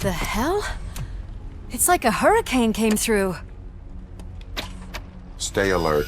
The hell? It's like a hurricane came through. Stay alert.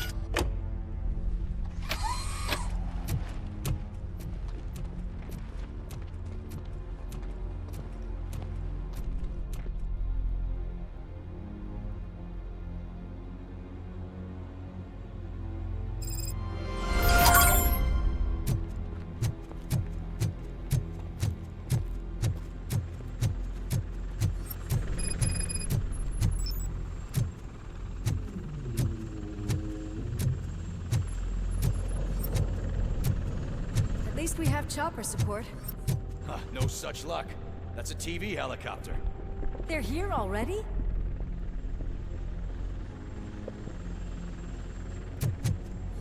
At least we have chopper support. No such luck. That's a TV helicopter. They're here already?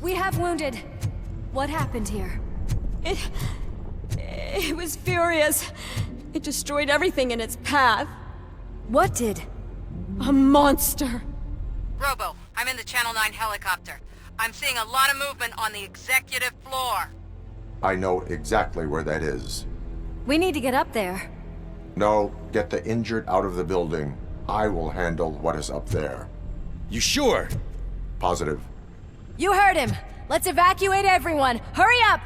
We have wounded. What happened here? It was furious. It destroyed everything in its path. What did? A monster. Robo, I'm in the Channel 9 helicopter. I'm seeing a lot of movement on the executive floor. I know exactly where that is. We need to get up there. No, get the injured out of the building. I will handle what is up there. You sure? Positive. You heard him. Let's evacuate everyone. Hurry up!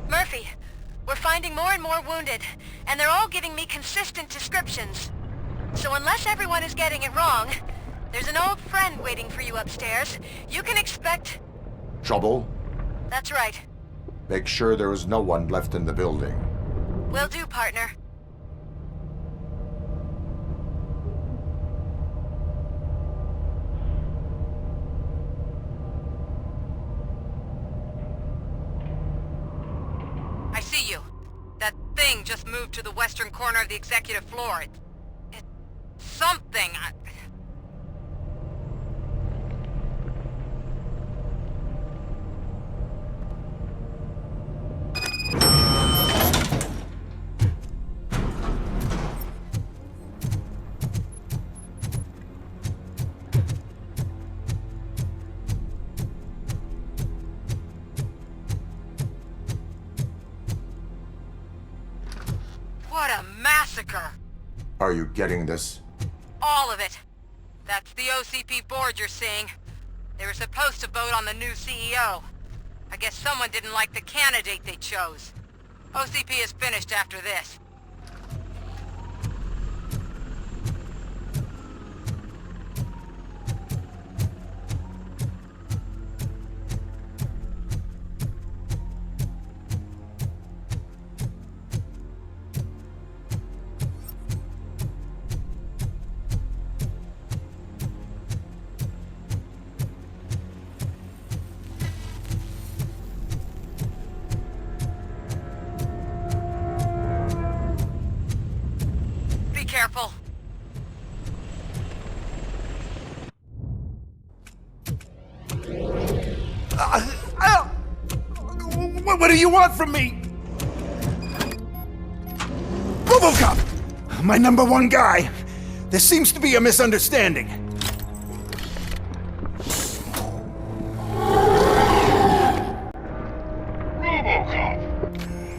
Murphy, we're finding more and more wounded, and they're all giving me consistent descriptions. So unless everyone is getting it wrong, there's an old friend waiting for you upstairs. You can expect... Trouble? That's right. Make sure there is no one left in the building. Will do, partner. I see you. That thing just moved to the western corner of the executive floor. It's something. What a massacre! Are you getting this? All of it. That's the OCP board you're seeing. They were supposed to vote on the new CEO. I guess someone didn't like the candidate they chose. OCP is finished after this. Be careful. What do you want from me? Robocop! My #1 guy. There seems to be a misunderstanding. Robocop,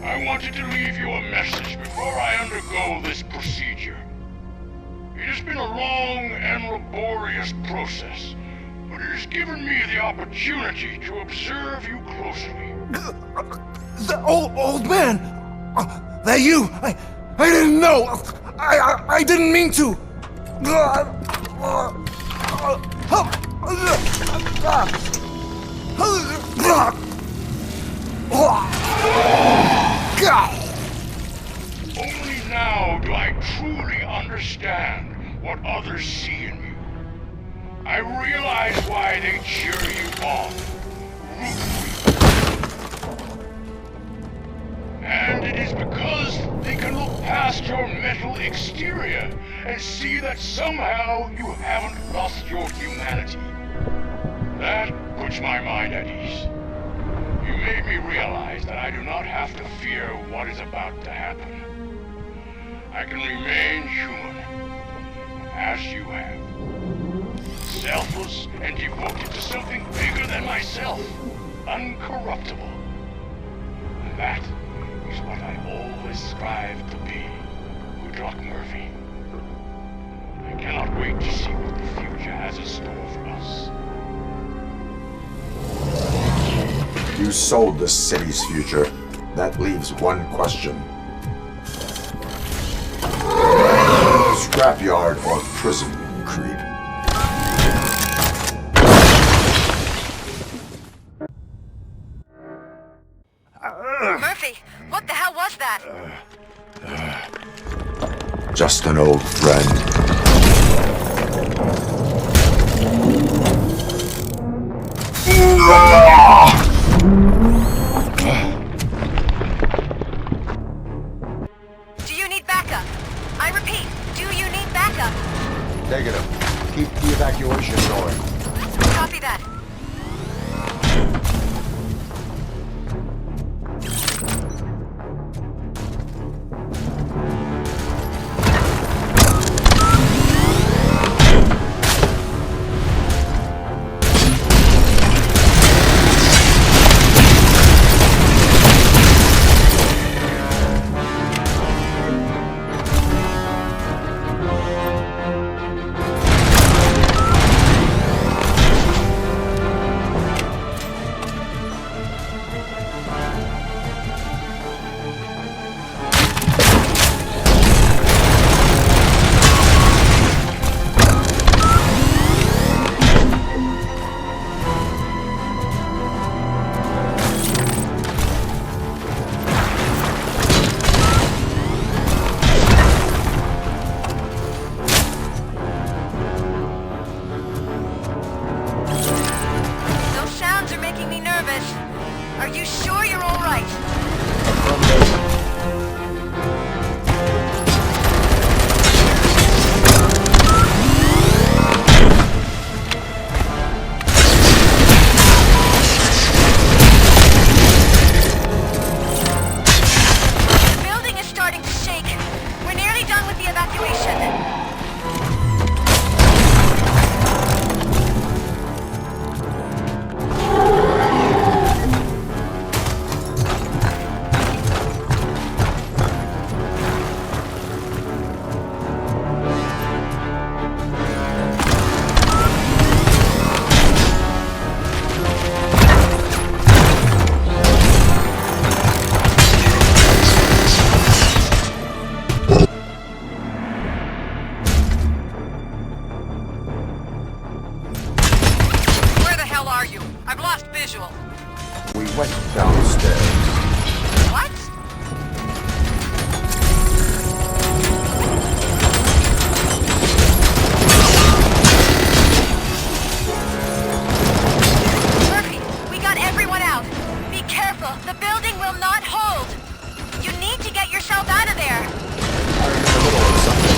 I wanted to leave you a message before I undergo this procedure. It has been a long and laborious process, but it has given me the opportunity to observe you closely. The old man! That you! I didn't know! I didn't mean to! Only now do I truly understand what others see in you. I realize why they cheer you on, root for you. And it is because they can look past your metal exterior and see that somehow you haven't lost your humanity. That puts my mind at ease. You made me realize that I do not have to fear what is about to happen. I can remain human, as you have. Selfless and devoted to something bigger than myself. Uncorruptible. And that is what I always strive to be, Woodrock Murphy. I cannot wait to see what the future has in store for us. You sold the city's future. That leaves one question. Scrapyard or prison, Creed? Murphy, what the hell was that? Just an old friend. Do you need backup? I repeat, do you need backup? Negative. Keep the evacuation going. Copy that. Are you sure you're all right? The building is starting to shake. We're nearly done with the evacuation. Are you? I've lost visual. We went downstairs. What? Murphy, we got everyone out. Be careful. The building will not hold. You need to get yourself out of there. I'm in the middle of something.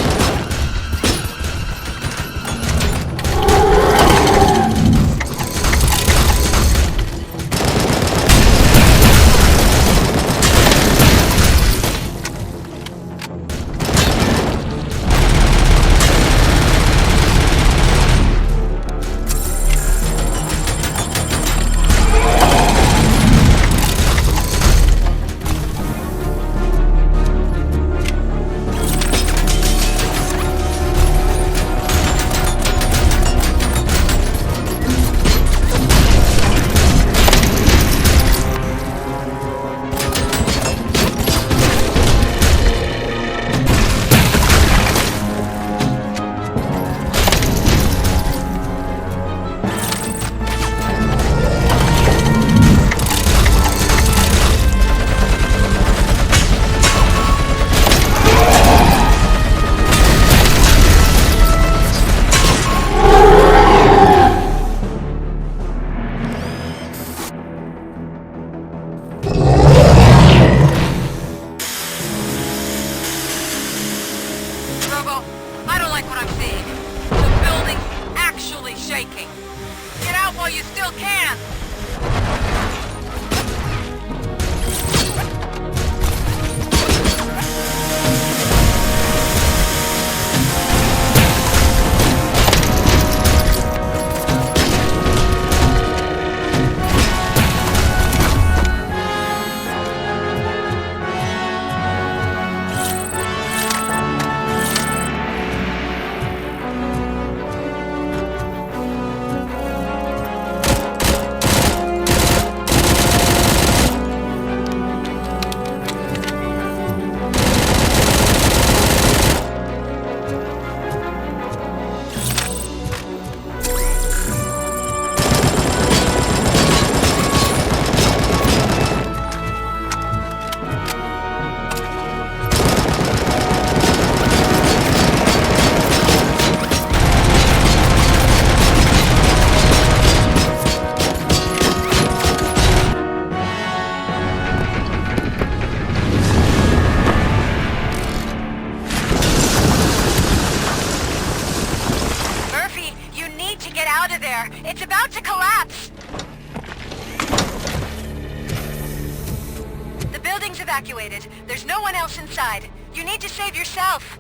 evacuated. There's no one else inside. You need to save yourself.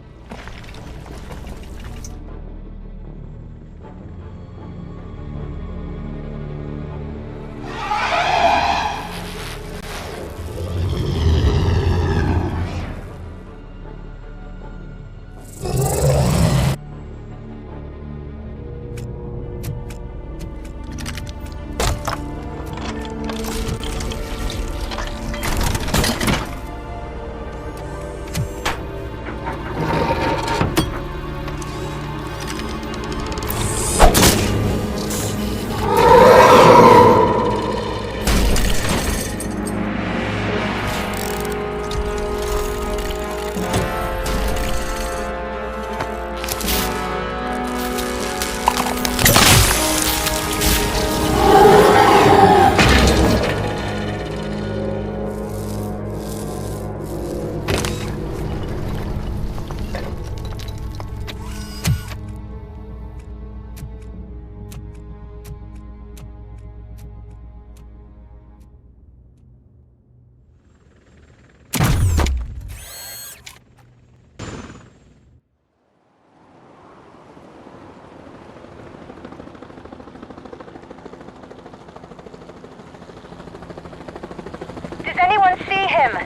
Does anyone see him?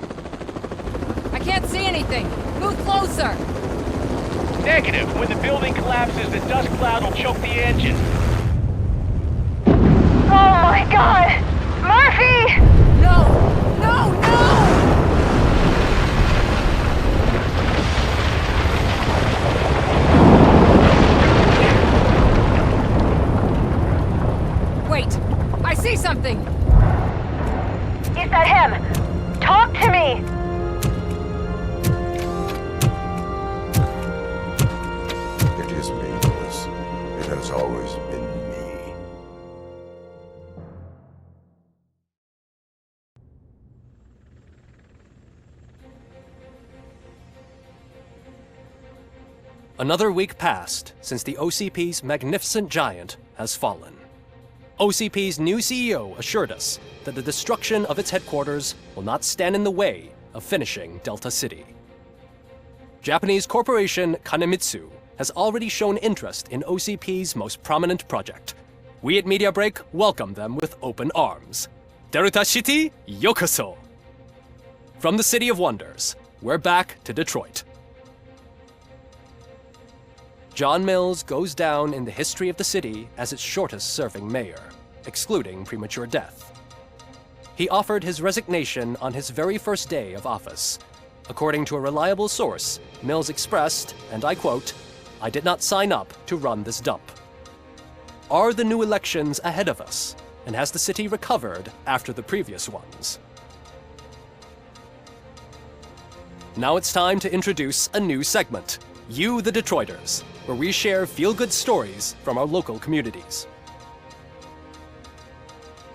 I can't see anything. Move closer. Negative. When the building collapses, the dust cloud will choke the engine. Oh my god! Murphy! No! No! No! Wait! I see something! Is that him? Talk to me! It is me, Louis. It has always been me. Another week passed since the OCP's magnificent giant has fallen. OCP's new CEO assured us that the destruction of its headquarters will not stand in the way of finishing Delta City. Japanese corporation Kanemitsu has already shown interest in OCP's most prominent project. We at Media Break welcome them with open arms. Delta City, yokoso! From the City of Wonders, we're back to Detroit. John Mills goes down in the history of the city as its shortest-serving mayor, excluding premature death. He offered his resignation on his very first day of office. According to a reliable source, Mills expressed, and I quote, "I did not sign up to run this dump." Are the new elections ahead of us, and has the city recovered after the previous ones? Now it's time to introduce a new segment, You the Detroiters, where we share feel-good stories from our local communities.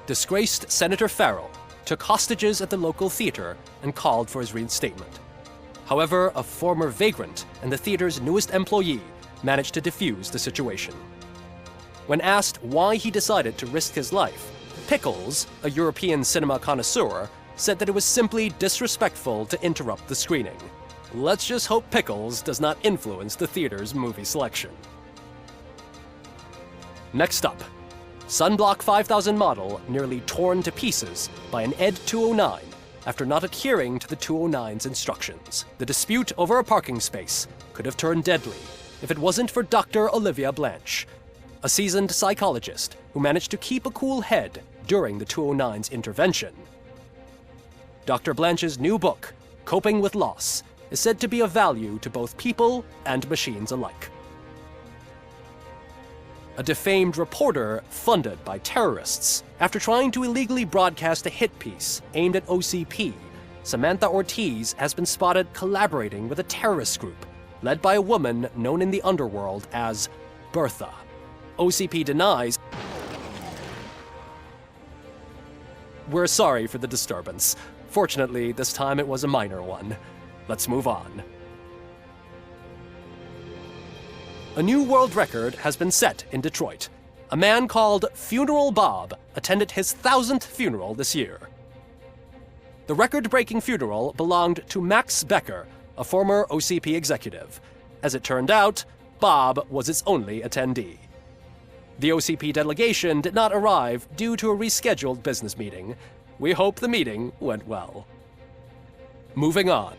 Disgraced Senator Farrell took hostages at the local theater and called for his reinstatement. However, a former vagrant and the theater's newest employee managed to defuse the situation. When asked why he decided to risk his life, Pickles, a European cinema connoisseur, said that it was simply disrespectful to interrupt the screening. Let's just hope Pickles does not influence the theater's movie selection. Next up, Sunblock 5000 model nearly torn to pieces by an ED 209 after not adhering to the 209's instructions. The dispute over a parking space could have turned deadly if it wasn't for Dr. Olivia Blanche, a seasoned psychologist who managed to keep a cool head during the 209's intervention. Dr. Blanche's new book, Coping with Loss, is said to be of value to both people and machines alike. A defamed reporter funded by terrorists. After trying to illegally broadcast a hit piece aimed at OCP, Samantha Ortiz has been spotted collaborating with a terrorist group led by a woman known in the underworld as Bertha. OCP denies. We're sorry for the disturbance. Fortunately, this time it was a minor one. Let's move on. A new world record has been set in Detroit. A man called Funeral Bob attended his 1000th funeral this year. The record-breaking funeral belonged to Max Becker, a former OCP executive. As it turned out, Bob was its only attendee. The OCP delegation did not arrive due to a rescheduled business meeting. We hope the meeting went well. Moving on.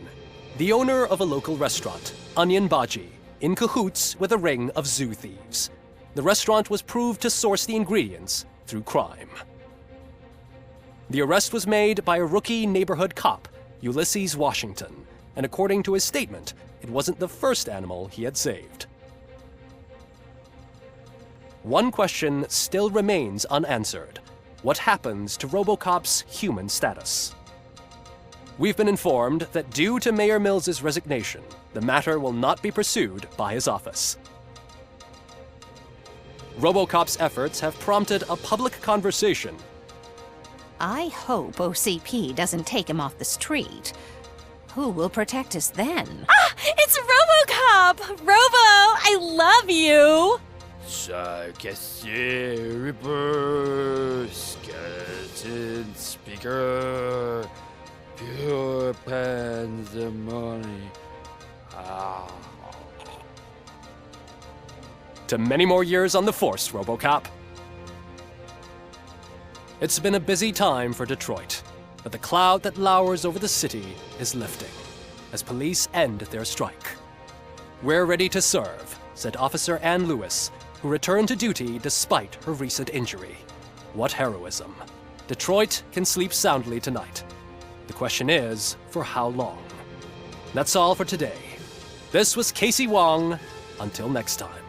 The owner of a local restaurant, Onion Baji, in cahoots with a ring of zoo thieves. The restaurant was proved to source the ingredients through crime. The arrest was made by a rookie neighborhood cop, Ulysses Washington, and according to his statement, it wasn't the first animal he had saved. One question still remains unanswered. What happens to Robocop's human status? We've been informed that due to Mayor Mills's resignation, the matter will not be pursued by his office. Robocop's efforts have prompted a public conversation. I hope OCP doesn't take him off the street. Who will protect us then? Ah! It's Robocop! Robo, I love you! Reaper, skeleton speaker, pure pandemonium. To many more years on the force, Robocop. It's been a busy time for Detroit, but the cloud that lowers over the city is lifting as police end their strike. We're ready to serve, said Officer Ann Lewis, who returned to duty despite her recent injury. What heroism. Detroit can sleep soundly tonight. The question is, for how long? That's all for today. This was Casey Wong. Until next time.